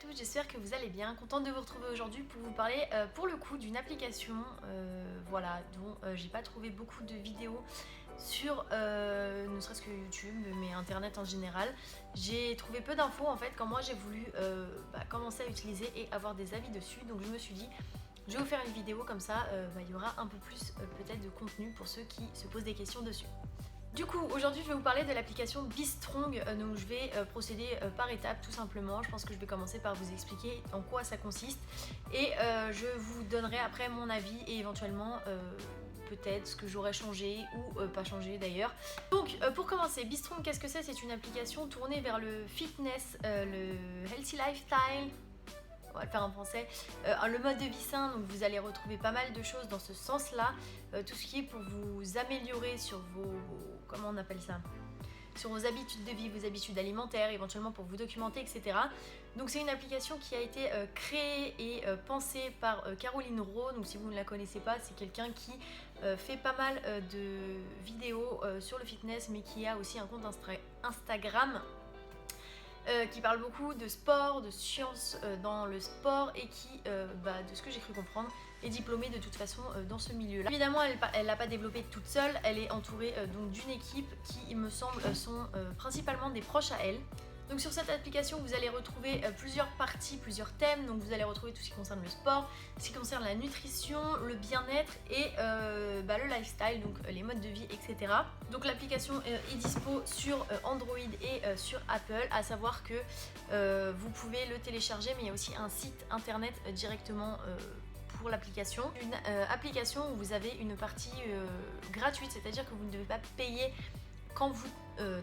tous, j'espère que vous allez bien. Contente de vous retrouver aujourd'hui pour vous parler pour le coup d'une application voilà, dont j'ai pas trouvé beaucoup de vidéos sur ne serait-ce que YouTube mais internet en général. J'ai trouvé peu d'infos en fait quand moi j'ai voulu commencer à utiliser et avoir des avis dessus, donc je me suis dit je vais vous faire une vidéo comme ça, il y aura un peu plus peut-être de contenu pour ceux qui se posent des questions dessus. Du coup, aujourd'hui je vais vous parler de l'application BeStrong, donc je vais procéder par étapes tout simplement. Je pense que je vais commencer par vous expliquer en quoi ça consiste et je vous donnerai après mon avis et éventuellement peut-être ce que j'aurais changé ou pas changé d'ailleurs. Donc pour commencer, BeStrong, qu'est-ce que c'est? C'est une application tournée vers le fitness, le healthy lifestyle. On va le faire en français, le mode de vie sain, donc vous allez retrouver pas mal de choses dans ce sens-là, tout ce qui est pour vous améliorer sur vos comment on appelle ça, sur vos habitudes de vie, vos habitudes alimentaires, éventuellement pour vous documenter, etc. Donc c'est une application qui a été créée et pensée par Caroline Rowe. Donc si vous ne la connaissez pas, c'est quelqu'un qui fait pas mal de vidéos sur le fitness, mais qui a aussi un compte Instagram qui parle beaucoup de sport, de sciences dans le sport et qui, de ce que j'ai cru comprendre, est diplômée de toute façon dans ce milieu-là. Évidemment, elle l'a pas développée toute seule, elle est entourée donc d'une équipe qui, il me semble, sont principalement des proches à elle. Donc sur cette application, vous allez retrouver plusieurs parties, plusieurs thèmes. Donc vous allez retrouver tout ce qui concerne le sport, ce qui concerne la nutrition, le bien-être et le lifestyle, donc les modes de vie, etc. Donc l'application est dispo sur Android et sur Apple, à savoir que vous pouvez le télécharger, mais il y a aussi un site internet directement pour l'application. Une application où vous avez une partie gratuite, c'est-à-dire que vous ne devez pas payer quand vous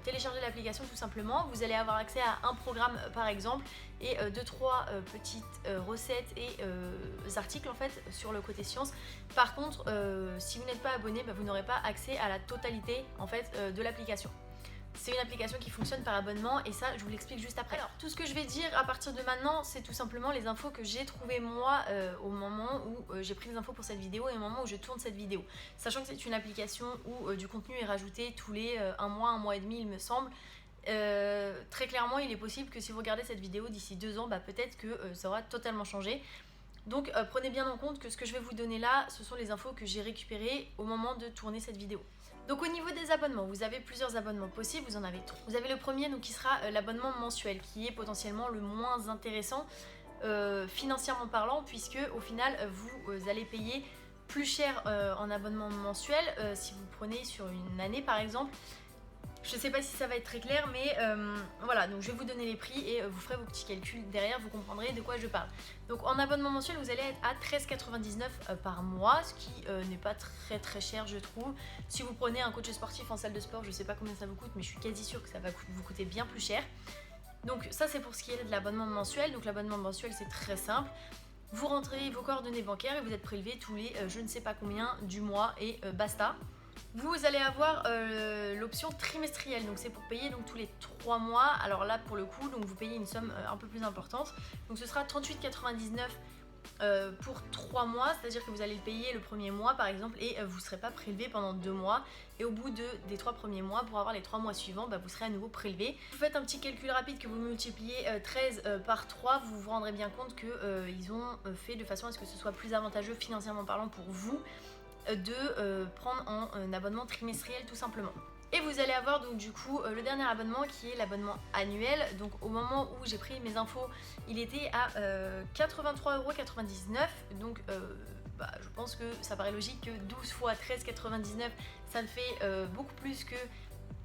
téléchargez l'application. Tout simplement, vous allez avoir accès à un programme par exemple et 2-3 petites recettes et articles en fait sur le côté science. Par contre, si vous n'êtes pas abonné, vous n'aurez pas accès à la totalité en fait de l'application. C'est une application qui fonctionne par abonnement et ça je vous l'explique juste après. Alors tout ce que je vais dire à partir de maintenant, c'est tout simplement les infos que j'ai trouvées moi au moment où j'ai pris les infos pour cette vidéo et au moment où je tourne cette vidéo. Sachant que c'est une application où du contenu est rajouté tous les un mois et demi il me semble. Très clairement il est possible que si vous regardez cette vidéo d'ici 2 ans, peut-être que ça aura totalement changé. Donc prenez bien en compte que ce que je vais vous donner là, ce sont les infos que j'ai récupérées au moment de tourner cette vidéo. Donc au niveau des abonnements, vous avez plusieurs abonnements possibles, vous en avez 3. Vous avez le premier donc, qui sera l'abonnement mensuel, qui est potentiellement le moins intéressant financièrement parlant, puisque au final vous allez payer plus cher en abonnement mensuel si vous prenez sur une année par exemple. Je sais pas si ça va être très clair, mais voilà, donc je vais vous donner les prix et vous ferez vos petits calculs derrière, vous comprendrez de quoi je parle. Donc en abonnement mensuel, vous allez être à 13,99 par mois, ce qui n'est pas très cher je trouve. Si vous prenez un coach sportif en salle de sport, je sais pas combien ça vous coûte, mais je suis quasi sûre que ça va vous coûter bien plus cher. Donc ça c'est pour ce qui est de l'abonnement mensuel. Donc l'abonnement mensuel c'est très simple. Vous rentrez vos coordonnées bancaires et vous êtes prélevé tous les je ne sais pas combien du mois et basta. Vous allez avoir l'option trimestrielle, donc c'est pour payer donc, tous les 3 mois. Alors là pour le coup, donc vous payez une somme un peu plus importante. Donc ce sera 38,99 pour 3 mois, c'est-à-dire que vous allez le payer le premier mois par exemple et vous ne serez pas prélevé pendant 2 mois. Et au bout des 3 premiers mois, pour avoir les 3 mois suivants, vous serez à nouveau prélevé. Vous faites un petit calcul rapide que vous multipliez 13 par 3, vous vous rendrez bien compte qu'ils ont fait de façon à ce que ce soit plus avantageux financièrement parlant pour vous de prendre un abonnement trimestriel tout simplement. Et vous allez avoir donc du coup le dernier abonnement qui est l'abonnement annuel. Donc au moment où j'ai pris mes infos, il était à 83,99 €. Donc je pense que ça paraît logique que 12 fois 13,99 ça me fait beaucoup plus que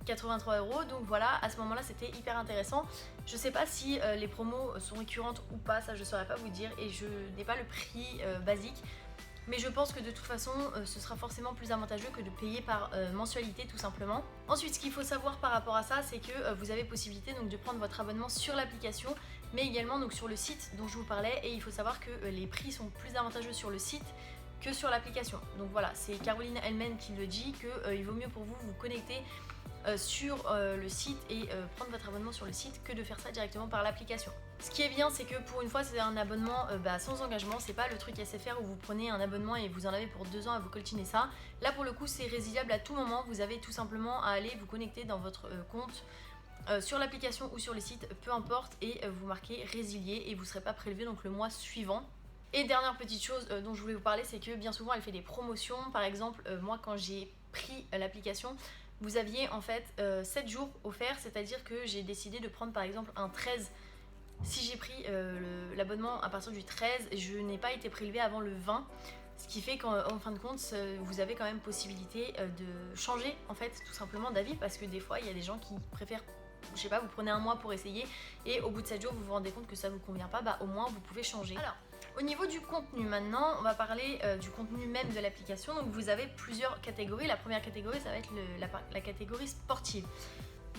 83 €. Donc voilà, à ce moment là c'était hyper intéressant. Je sais pas si les promos sont récurrentes ou pas, ça je saurais pas vous dire et je n'ai pas le prix basique. Mais je pense que de toute façon ce sera forcément plus avantageux que de payer par mensualité tout simplement. Ensuite ce qu'il faut savoir par rapport à ça, c'est que vous avez possibilité donc, de prendre votre abonnement sur l'application mais également donc, sur le site dont je vous parlais, et il faut savoir que les prix sont plus avantageux sur le site que sur l'application. Donc voilà, c'est Caroline elle-même qui le dit, qu'il vaut mieux pour vous vous connecter sur le site et prendre votre abonnement sur le site que de faire ça directement par l'application. Ce qui est bien, c'est que pour une fois c'est un abonnement sans engagement, c'est pas le truc SFR où vous prenez un abonnement et vous en avez pour 2 ans et vous coltinez ça. Là pour le coup c'est résiliable à tout moment, vous avez tout simplement à aller vous connecter dans votre compte sur l'application ou sur le site, peu importe, et vous marquez résilier et vous ne serez pas prélevé donc le mois suivant. Et dernière petite chose dont je voulais vous parler, c'est que bien souvent elle fait des promotions. Par exemple, moi quand j'ai pris l'application, vous aviez en fait 7 jours offerts, c'est-à-dire que j'ai décidé de prendre par exemple un 13. Si j'ai pris l'abonnement à partir du 13, je n'ai pas été prélevé avant le 20. Ce qui fait qu'en fin de compte, vous avez quand même possibilité de changer en fait tout simplement d'avis, parce que des fois il y a des gens qui préfèrent, je sais pas, vous prenez un mois pour essayer et au bout de 7 jours vous vous rendez compte que ça vous convient pas, bah au moins vous pouvez changer. Alors au niveau du contenu maintenant, on va parler du contenu même de l'application. Donc vous avez plusieurs catégories. La première catégorie, ça va être la catégorie sportive.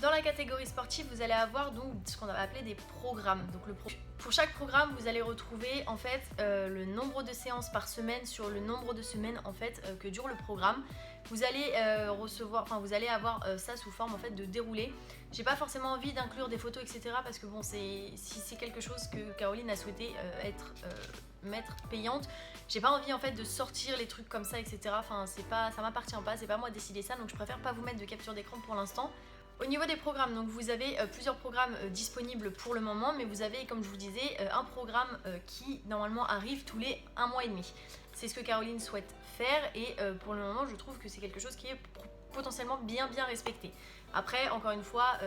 Dans la catégorie sportive, vous allez avoir donc ce qu'on va appeler des programmes. Donc pour chaque programme, vous allez retrouver en fait le nombre de séances par semaine sur le nombre de semaines en fait que dure le programme. Vous allez vous allez avoir ça sous forme en fait de déroulé. J'ai pas forcément envie d'inclure des photos, etc. parce que bon, si c'est quelque chose que Caroline a souhaité mettre payante, j'ai pas envie en fait de sortir les trucs comme ça, etc. Enfin, ça m'appartient pas, c'est pas moi de décider ça, donc je préfère pas vous mettre de capture d'écran pour l'instant. Au niveau des programmes, donc vous avez plusieurs programmes disponibles pour le moment, mais vous avez, comme je vous disais, un programme qui normalement arrive tous les 1 mois et demi. C'est ce que Caroline souhaite faire et pour le moment, je trouve que c'est quelque chose qui est potentiellement bien respecté. Après, encore une fois,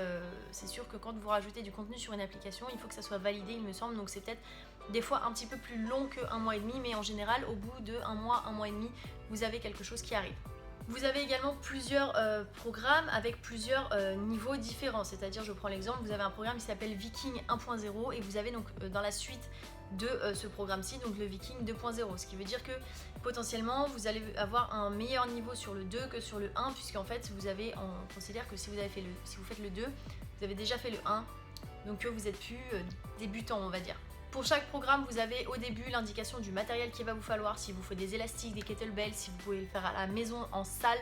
c'est sûr que quand vous rajoutez du contenu sur une application, il faut que ça soit validé, il me semble, donc c'est peut-être des fois un petit peu plus long que 1 mois et demi, mais en général, au bout de 1 mois et demi, vous avez quelque chose qui arrive. Vous avez également plusieurs programmes avec plusieurs niveaux différents, c'est-à-dire, je prends l'exemple, vous avez un programme qui s'appelle Viking 1.0 et vous avez donc dans la suite de ce programme-ci, donc le Viking 2.0, ce qui veut dire que potentiellement vous allez avoir un meilleur niveau sur le 2 que sur le 1, puisqu'en fait on considère que si vous faites le 2, vous avez déjà fait le 1, donc vous êtes plus débutant, on va dire. Pour chaque programme, vous avez au début l'indication du matériel qu'il va vous falloir, si vous faites des élastiques, des kettlebells, si vous pouvez le faire à la maison, en salle,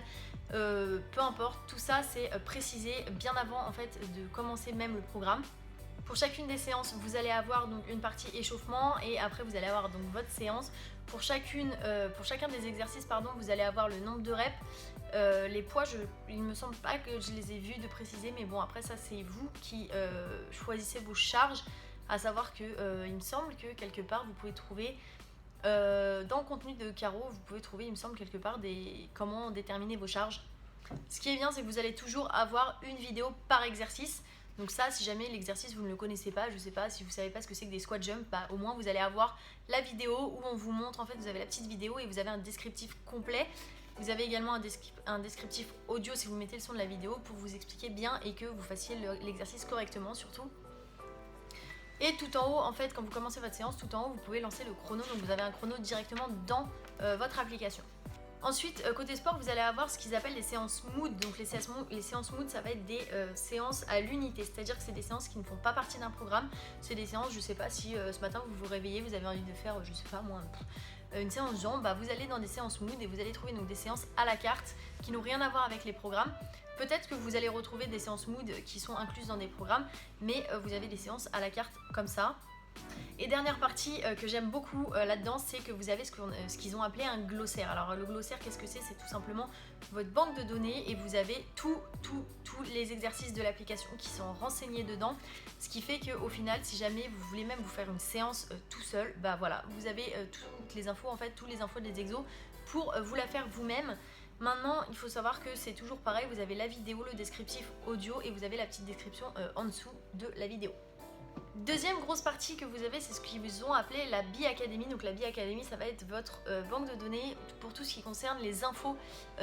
peu importe, tout ça c'est précisé bien avant en fait de commencer même le programme. Pour chacune des séances, vous allez avoir donc une partie échauffement et après vous allez avoir donc votre séance. Pour chacun des exercices, pardon, vous allez avoir le nombre de reps. Les poids, il me semble pas que je les ai vus de préciser, mais bon, après ça c'est vous qui choisissez vos charges. À savoir que il me semble que quelque part vous pouvez trouver dans le contenu de Caro, vous pouvez trouver, il me semble, quelque part comment déterminer vos charges. Ce qui est bien, c'est que vous allez toujours avoir une vidéo par exercice. Donc ça, si jamais l'exercice vous ne le connaissez pas, je sais pas, si vous savez pas ce que c'est que des squat jump, bah au moins vous allez avoir la vidéo où on vous montre, en fait vous avez la petite vidéo et vous avez un descriptif complet. Vous avez également un descriptif audio si vous mettez le son de la vidéo pour vous expliquer bien et que vous fassiez l'exercice correctement surtout. Et tout en haut, en fait, quand vous commencez votre séance, tout en haut, vous pouvez lancer le chrono. Donc vous avez un chrono directement dans votre application. Ensuite, côté sport, vous allez avoir ce qu'ils appellent les séances mood. Donc les séances mood, ça va être des séances à l'unité. C'est-à-dire que c'est des séances qui ne font pas partie d'un programme. C'est des séances, je sais pas si ce matin vous vous réveillez, vous avez envie de faire, je sais pas moi, une séance jambes, bah vous allez dans des séances mood et vous allez trouver donc des séances à la carte qui n'ont rien à voir avec les programmes. Peut-être que vous allez retrouver des séances mood qui sont incluses dans des programmes, mais vous avez des séances à la carte comme ça. Et dernière partie que j'aime beaucoup là-dedans, c'est que vous avez ce qu'ils ont appelé un glossaire. Alors le glossaire, qu'est-ce que c'est? C'est tout simplement votre banque de données et vous avez tous les exercices de l'application qui sont renseignés dedans. Ce qui fait qu'au final, si jamais vous voulez même vous faire une séance tout seul, bah voilà, vous avez toutes les infos, en fait, toutes les infos des exos pour vous la faire vous-même. Maintenant, il faut savoir que c'est toujours pareil, vous avez la vidéo, le descriptif audio et vous avez la petite description en dessous de la vidéo. Deuxième grosse partie que vous avez, c'est ce qu'ils ont appelé la Bi-Academy. Donc la Bi-Academy, ça va être votre banque de données pour tout ce qui concerne les infos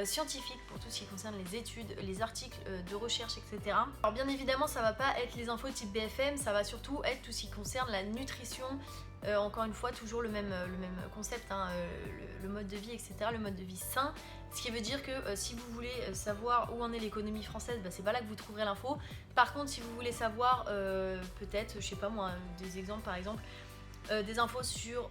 scientifiques, pour tout ce qui concerne les études, les articles de recherche, etc. Alors bien évidemment, ça va pas être les infos type BFM, ça va surtout être tout ce qui concerne la nutrition. Encore une fois, toujours le même concept, hein, le mode de vie, etc., le mode de vie sain. Ce qui veut dire que si vous voulez savoir où en est l'économie française, bah, c'est pas là que vous trouverez l'info. Par contre, si vous voulez savoir peut-être, je sais pas moi, des exemples par exemple, des infos sur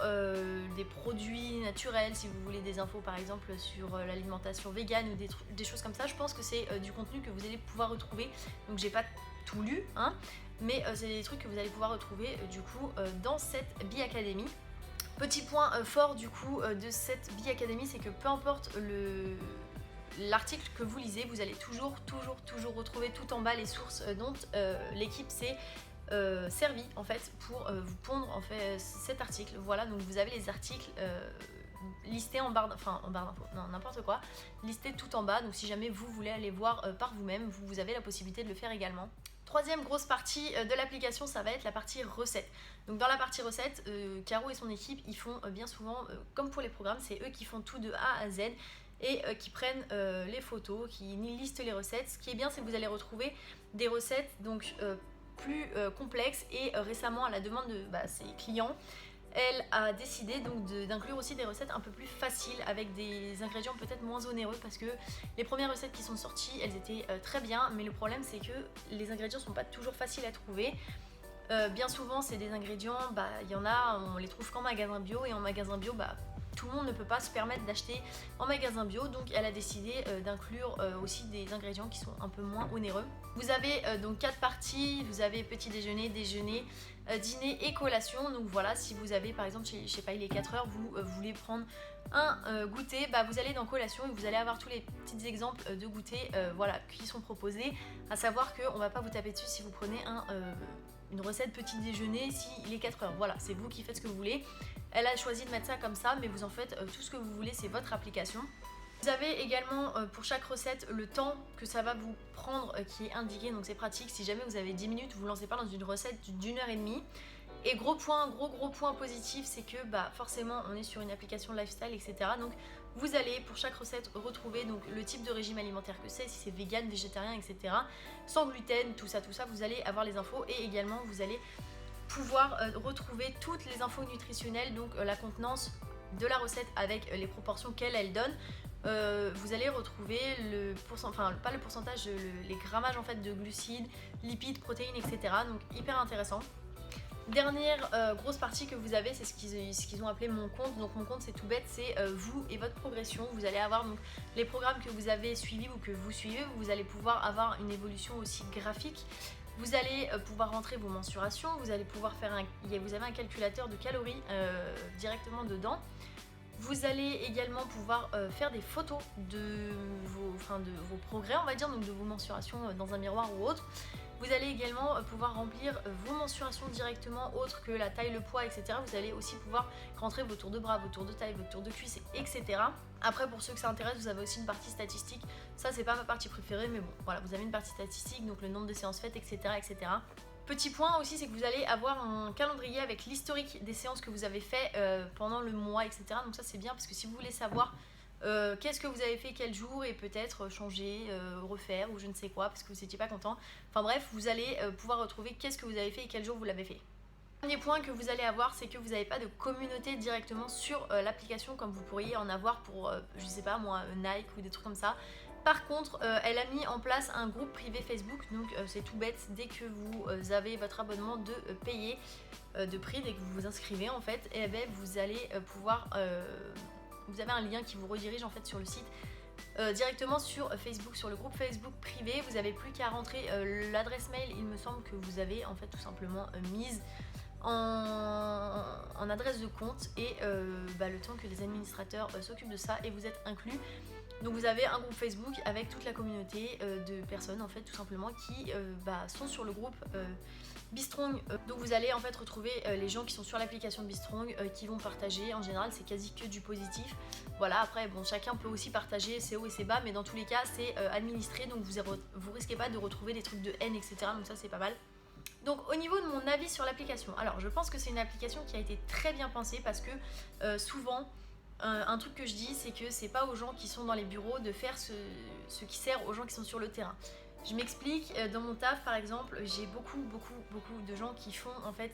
des produits naturels, si vous voulez des infos par exemple sur l'alimentation végane ou des choses comme ça, je pense que c'est du contenu que vous allez pouvoir retrouver. Donc j'ai pas tout lu, hein, mais c'est des trucs que vous allez pouvoir retrouver du coup dans cette Bi-Academy. Petit point fort du coup de cette Bi-Academy, c'est que peu importe l'article que vous lisez, vous allez toujours retrouver tout en bas les sources dont l'équipe s'est servi en fait pour vous pondre en fait cet article. Voilà, donc vous avez les articles listés en barre d'infos, non n'importe quoi, listés tout en bas. Donc si jamais vous voulez aller voir par vous-même, vous avez la possibilité de le faire également. Troisième grosse partie de l'application, ça va être la partie recettes. Donc dans la partie recettes, Caro et son équipe, ils font bien souvent, comme pour les programmes, c'est eux qui font tout de A à Z et qui prennent les photos, qui listent les recettes. Ce qui est bien, c'est que vous allez retrouver des recettes donc plus complexes et récemment à la demande de ses clients, elle a décidé donc d'inclure aussi des recettes un peu plus faciles avec des ingrédients peut-être moins onéreux, parce que les premières recettes qui sont sorties, elles étaient très bien, mais le problème c'est que les ingrédients sont pas toujours faciles à trouver. Bien souvent c'est des ingrédients, il y en a, on les trouve qu'en magasin bio, et en magasin bio tout le monde ne peut pas se permettre d'acheter en magasin bio, donc elle a décidé d'inclure aussi des ingrédients qui sont un peu moins onéreux. Vous avez donc 4 parties, vous avez petit déjeuner, déjeuner, dîner et collation. Donc voilà, si vous avez par exemple, je sais pas, il est 4 heures, vous voulez prendre un goûter, vous allez dans collation et vous allez avoir tous les petits exemples de goûter voilà, qui sont proposés, à savoir qu'on va pas vous taper dessus si vous prenez une recette petit déjeuner s'il est 4 heures. Voilà, c'est vous qui faites ce que vous voulez. Elle a choisi de mettre ça comme ça, mais vous en faites tout ce que vous voulez, c'est votre application. Vous avez également pour chaque recette le temps que ça va vous prendre qui est indiqué, donc c'est pratique. Si jamais vous avez 10 minutes, vous ne lancez pas dans une recette d'une heure et demie. Et gros point positif, c'est que forcément on est sur une application lifestyle, etc. Donc vous allez pour chaque recette retrouver donc le type de régime alimentaire que c'est, si c'est vegan, végétarien, etc. Sans gluten, tout ça, vous allez avoir les infos, et également vous allez pouvoir retrouver toutes les infos nutritionnelles, donc la contenance de la recette avec les proportions qu'elle donne. Vous allez retrouver le pourcentage, enfin pas le pourcentage, les grammages en fait de glucides, lipides, protéines, etc. Donc hyper intéressant. Dernière grosse partie que vous avez, c'est ce qu'ils ont appelé mon compte. Donc mon compte, c'est tout bête, c'est vous et votre progression. Vous allez avoir donc les programmes que vous avez suivis ou que vous suivez. Vous allez pouvoir avoir une évolution aussi graphique. Vous allez pouvoir rentrer vos mensurations. Vous allez pouvoir faire vous avez un calculateur de calories directement dedans. Vous allez également pouvoir faire des photos de vos progrès, on va dire, donc de vos mensurations dans un miroir ou autre. Vous allez également pouvoir remplir vos mensurations directement, autres que la taille, le poids, etc. Vous allez aussi pouvoir rentrer vos tours de bras, vos tours de taille, vos tours de cuisse, etc. Après, pour ceux que ça intéresse, vous avez aussi une partie statistique. Ça, c'est pas ma partie préférée, mais bon, voilà, vous avez une partie statistique, donc le nombre de séances faites, etc. etc. Petit point aussi, c'est que vous allez avoir un calendrier avec l'historique des séances que vous avez fait pendant le mois, etc. Donc ça, c'est bien, parce que si vous voulez savoir qu'est-ce que vous avez fait quel jour, et peut-être changer, refaire ou je ne sais quoi parce que vous n'étiez pas content. Enfin bref, vous allez pouvoir retrouver qu'est-ce que vous avez fait et quel jour vous l'avez fait. Dernier point que vous allez avoir, c'est que vous n'avez pas de communauté directement sur l'application comme vous pourriez en avoir pour, je sais pas moi, Nike ou des trucs comme ça. Par contre, elle a mis en place un groupe privé Facebook, donc c'est tout bête, dès que vous avez votre abonnement de payer de prix, dès que vous vous inscrivez en fait, et vous allez pouvoir... vous avez un lien qui vous redirige en fait sur le site directement sur Facebook, sur le groupe Facebook privé. Vous n'avez plus qu'à rentrer l'adresse mail, il me semble, que vous avez en fait tout simplement mise en adresse de compte, et le temps que les administrateurs s'occupent de ça, et vous êtes inclus. Donc vous avez un groupe Facebook avec toute la communauté de personnes en fait tout simplement qui sont sur le groupe Bestrong. Donc vous allez en fait retrouver les gens qui sont sur l'application de Bestrong qui vont partager. En général c'est quasi que du positif. Voilà, après bon, chacun peut aussi partager ses hauts et ses bas, mais dans tous les cas c'est administré, donc vous risquez pas de retrouver des trucs de haine, etc. Donc ça c'est pas mal. Donc au niveau de mon avis sur l'application, alors je pense que c'est une application qui a été très bien pensée, parce que souvent un truc que je dis, c'est que c'est pas aux gens qui sont dans les bureaux de faire ce qui sert aux gens qui sont sur le terrain. Je m'explique, dans mon taf par exemple, j'ai beaucoup de gens qui font en fait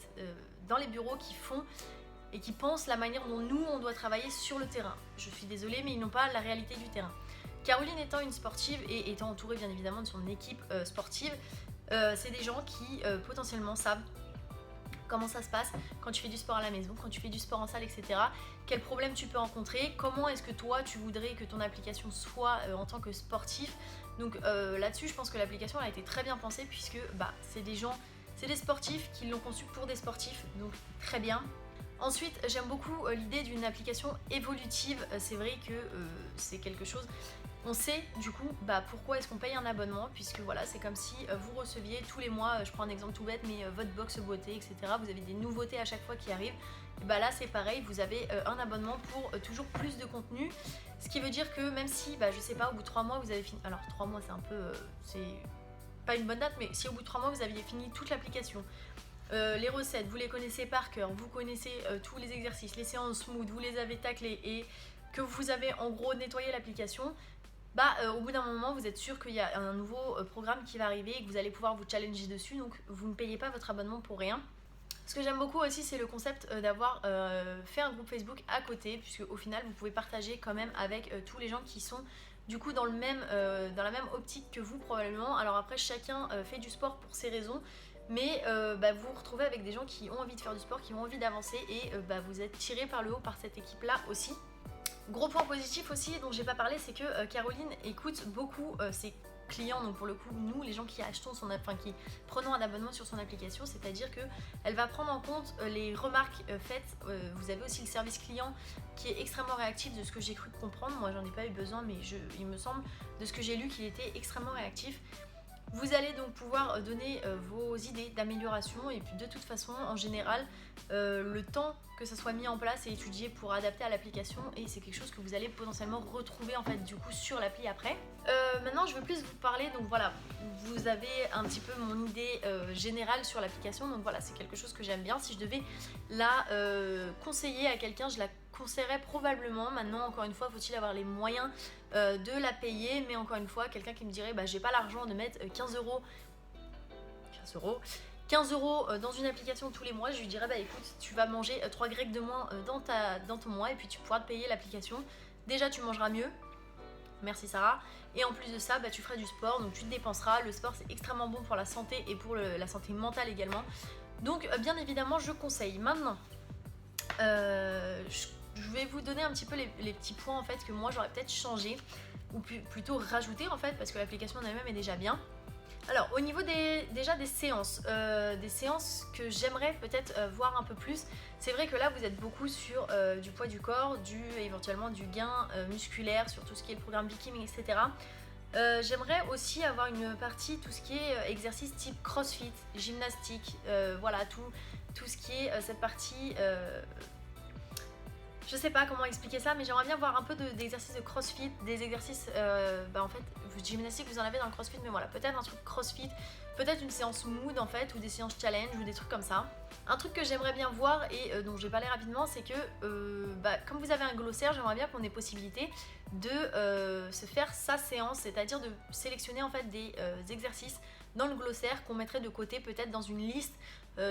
dans les bureaux, qui font et qui pensent la manière dont nous on doit travailler sur le terrain. Je suis désolée, mais ils n'ont pas la réalité du terrain. Caroline étant une sportive et étant entourée bien évidemment de son équipe sportive, c'est des gens qui potentiellement savent comment ça se passe quand tu fais du sport à la maison, quand tu fais du sport en salle, etc. Quels problèmes tu peux rencontrer, comment est-ce que toi tu voudrais que ton application soit en tant que sportif. Donc là-dessus je pense que l'application a été très bien pensée, puisque c'est des sportifs qui l'ont conçue pour des sportifs, donc très bien. Ensuite, j'aime beaucoup l'idée d'une application évolutive. C'est vrai que c'est quelque chose on sait du coup pourquoi est-ce qu'on paye un abonnement, puisque voilà, c'est comme si vous receviez tous les mois, je prends un exemple tout bête, mais votre box beauté, etc. Vous avez des nouveautés à chaque fois qui arrivent. Et là c'est pareil, vous avez un abonnement pour toujours plus de contenu. Ce qui veut dire que même si, je sais pas, au bout de 3 mois vous avez fini. Alors 3 mois c'est un peu. C'est pas une bonne date, mais si au bout de 3 mois vous aviez fini toute l'application, les recettes, vous les connaissez par cœur, vous connaissez tous les exercices, les séances smooth, vous les avez taclées et que vous avez en gros nettoyé l'application, au bout d'un moment vous êtes sûr qu'il y a un nouveau programme qui va arriver et que vous allez pouvoir vous challenger dessus, donc vous ne payez pas votre abonnement pour rien. Ce que j'aime beaucoup aussi, c'est le concept d'avoir fait un groupe Facebook à côté, puisque au final vous pouvez partager quand même avec tous les gens qui sont du coup dans la même optique que vous probablement. Alors après chacun fait du sport pour ses raisons, mais vous vous retrouvez avec des gens qui ont envie de faire du sport, qui ont envie d'avancer et vous êtes tirés par le haut par cette équipe là aussi. Gros point positif aussi dont j'ai pas parlé, c'est que Caroline écoute beaucoup ses clients, donc pour le coup nous les gens qui achetons qui prenons un abonnement sur son application, c'est-à-dire que elle va prendre en compte les remarques faites. Vous avez aussi le service client qui est extrêmement réactif, de ce que j'ai cru comprendre. Moi j'en ai pas eu besoin, mais il me semble de ce que j'ai lu qu'il était extrêmement réactif. Vous allez donc pouvoir donner vos idées d'amélioration, et puis de toute façon en général le temps que ça soit mis en place et étudié pour adapter à l'application, et c'est quelque chose que vous allez potentiellement retrouver en fait du coup sur l'appli après. Maintenant je veux plus vous parler, donc voilà, vous avez un petit peu mon idée générale sur l'application, donc voilà, c'est quelque chose que j'aime bien. Si je devais la conseiller à quelqu'un, je la conseillerais probablement. Maintenant encore une fois, faut-il avoir les moyens de la payer, mais encore une fois, quelqu'un qui me dirait j'ai pas l'argent de mettre 15 euros dans une application tous les mois, je lui dirais écoute, tu vas manger 3 grecs de moins dans ton mois, et puis tu pourras te payer l'application. Déjà tu mangeras mieux, merci Sarah, et en plus de ça tu feras du sport, donc tu te dépenseras. Le sport c'est extrêmement bon pour la santé et pour la santé mentale également, donc bien évidemment je conseille. Maintenant je vais vous donner un petit peu les petits points en fait que moi j'aurais peut-être changé, ou plutôt rajouté en fait, parce que l'application en elle-même est déjà bien. Alors au niveau déjà des séances que j'aimerais peut-être voir un peu plus. C'est vrai que là vous êtes beaucoup sur du poids du corps, éventuellement du gain musculaire, sur tout ce qui est le programme Bikini, etc. J'aimerais aussi avoir une partie, tout ce qui est exercice type crossfit, gymnastique, voilà, tout ce qui est cette partie... je sais pas comment expliquer ça, mais j'aimerais bien voir un peu d'exercices de crossfit, des exercices, en fait, gymnastique vous en avez dans le crossfit, mais voilà, peut-être un truc crossfit, peut-être une séance mood en fait, ou des séances challenge, ou des trucs comme ça. Un truc que j'aimerais bien voir, et dont je vais parler rapidement, c'est que, comme vous avez un glossaire, j'aimerais bien qu'on ait possibilité de se faire sa séance, c'est-à-dire de sélectionner en fait des exercices dans le glossaire qu'on mettrait de côté, peut-être dans une liste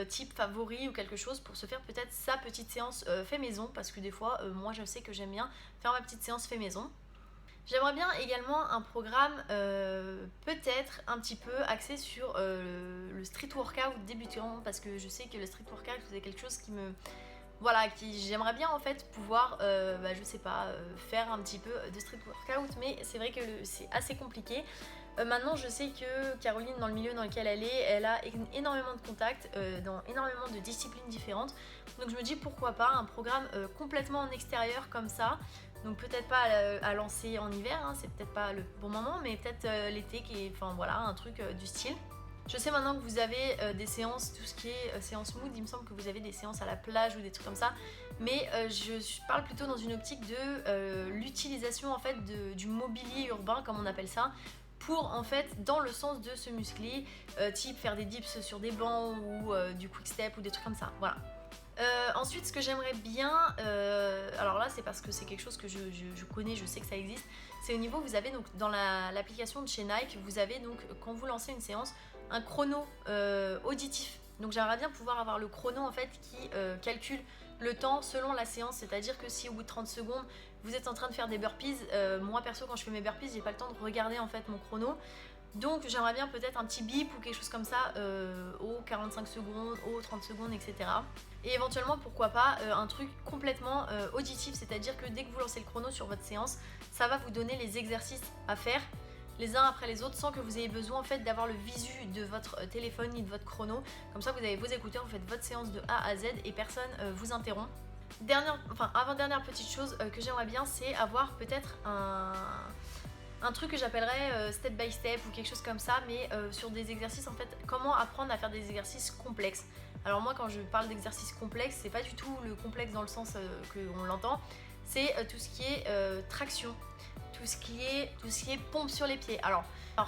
type favori ou quelque chose, pour se faire peut-être sa petite séance fait maison, parce que des fois moi je sais que j'aime bien faire ma petite séance fait maison. J'aimerais bien également un programme peut-être un petit peu axé sur le street workout débutant, parce que je sais que le street workout c'est quelque chose qui me... Voilà, j'aimerais bien en fait pouvoir, je sais pas, faire un petit peu de street workout, mais c'est vrai que c'est assez compliqué. Maintenant je sais que Caroline, dans le milieu dans lequel elle a énormément de contacts dans énormément de disciplines différentes, donc je me dis pourquoi pas un programme complètement en extérieur comme ça. Donc peut-être pas à lancer en hiver, hein, c'est peut-être pas le bon moment, mais peut-être l'été, enfin voilà, un truc du style. Je sais maintenant que vous avez des séances, tout ce qui est séance mood, il me semble que vous avez des séances à la plage ou des trucs comme ça, mais je parle plutôt dans une optique de l'utilisation en fait du mobilier urbain, comme on appelle ça, pour en fait dans le sens de se muscler, type faire des dips sur des bancs, ou du quick step ou des trucs comme ça, voilà. Ensuite ce que j'aimerais bien, alors là c'est parce que c'est quelque chose que je connais, je sais que ça existe, c'est au niveau, vous avez donc dans l'application de chez Nike, vous avez donc quand vous lancez une séance un chrono auditif. Donc j'aimerais bien pouvoir avoir le chrono en fait qui calcule le temps selon la séance, c'est-à-dire que si au bout de 30 secondes vous êtes en train de faire des burpees, moi perso quand je fais mes burpees j'ai pas le temps de regarder en fait mon chrono, donc j'aimerais bien peut-être un petit bip ou quelque chose comme ça aux 45 secondes, aux 30 secondes, etc. Et éventuellement pourquoi pas un truc complètement auditif, c'est-à-dire que dès que vous lancez le chrono sur votre séance, ça va vous donner les exercices à faire les uns après les autres, sans que vous ayez besoin en fait d'avoir le visu de votre téléphone ni de votre chrono. Comme ça vous avez vos écouteurs, vous faites votre séance de A à Z et personne vous interrompt. Avant-dernière petite chose que j'aimerais bien, c'est avoir peut-être un truc que j'appellerais step by step ou quelque chose comme ça, mais sur des exercices en fait, comment apprendre à faire des exercices complexes. Alors moi quand je parle d'exercices complexes, c'est pas du tout le complexe dans le sens qu'on l'entend, c'est tout ce qui est traction, tout ce qui est pompe sur les pieds. Alors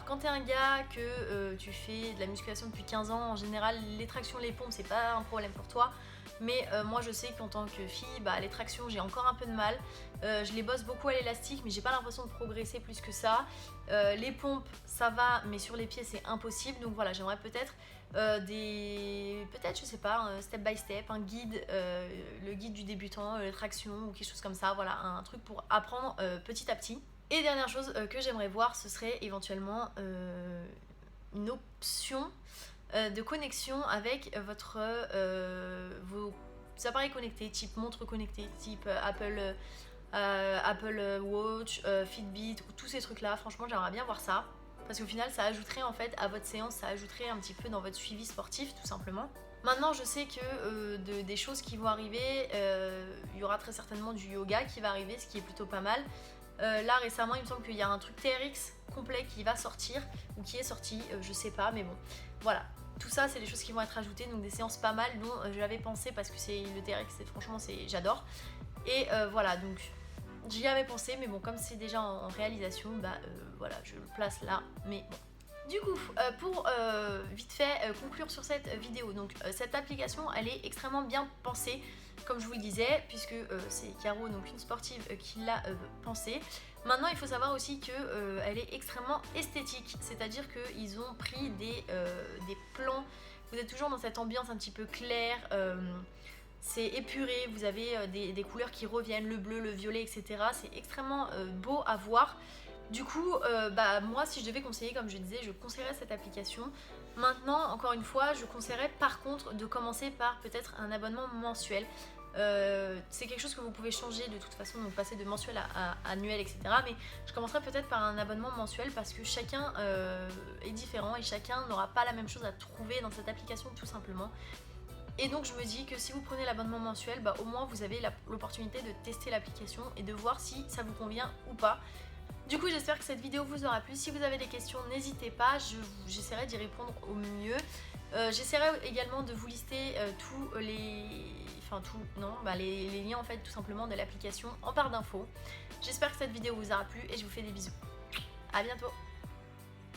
quand t'es un gars que tu fais de la musculation depuis 15 ans, en général les tractions, les pompes c'est pas un problème pour toi. Mais moi je sais qu'en tant que fille, les tractions j'ai encore un peu de mal. Je les bosse beaucoup à l'élastique mais j'ai pas l'impression de progresser plus que ça. Les pompes ça va mais sur les pieds c'est impossible. Donc voilà, j'aimerais peut-être peut-être je sais pas, un step by step, un guide, le guide du débutant, les tractions ou quelque chose comme ça. Voilà, un truc pour apprendre petit à petit. Et dernière chose que j'aimerais voir, ce serait éventuellement une option de connexion avec vos appareils connectés, type montre connectée, type Apple Watch, Fitbit, tous ces trucs là. Franchement j'aimerais bien voir ça, parce qu'au final ça ajouterait en fait à votre séance, ça ajouterait un petit peu dans votre suivi sportif tout simplement. Maintenant je sais que des choses qui vont arriver, il y aura très certainement du yoga qui va arriver, ce qui est plutôt pas mal. Là récemment il me semble qu'il y a un truc TRX complet qui va sortir, ou qui est sorti, je sais pas, mais bon voilà. Tout ça c'est des choses qui vont être ajoutées, donc des séances pas mal dont j'avais pensé, parce que c'est le TRX, franchement j'adore. Et voilà, donc j'y avais pensé, mais bon comme c'est déjà en réalisation, voilà, je le place là, mais bon. Du coup, pour vite fait conclure sur cette vidéo, donc cette application elle est extrêmement bien pensée, comme je vous le disais, puisque c'est Caro, donc une sportive, qui l'a pensée. Maintenant il faut savoir aussi qu'elle est extrêmement esthétique, c'est-à-dire qu'ils ont pris des plans, vous êtes toujours dans cette ambiance un petit peu claire, c'est épuré, vous avez des couleurs qui reviennent, le bleu, le violet, etc. C'est extrêmement beau à voir. Du coup, moi si je devais conseiller, comme je disais, je conseillerais cette application. Maintenant, encore une fois, je conseillerais par contre de commencer par peut-être un abonnement mensuel. C'est quelque chose que vous pouvez changer de toute façon, donc passer de mensuel à annuel, etc. Mais je commencerai peut-être par un abonnement mensuel, parce que chacun est différent et chacun n'aura pas la même chose à trouver dans cette application tout simplement. Et donc je me dis que si vous prenez l'abonnement mensuel, au moins vous avez l'opportunité de tester l'application et de voir si ça vous convient ou pas. Du coup j'espère que cette vidéo vous aura plu. Si vous avez des questions, n'hésitez pas, j'essaierai d'y répondre au mieux. J'essaierai également de vous lister tous les... les liens en fait tout simplement de l'application en barre d'infos. J'espère que cette vidéo vous aura plu et je vous fais des bisous. À bientôt.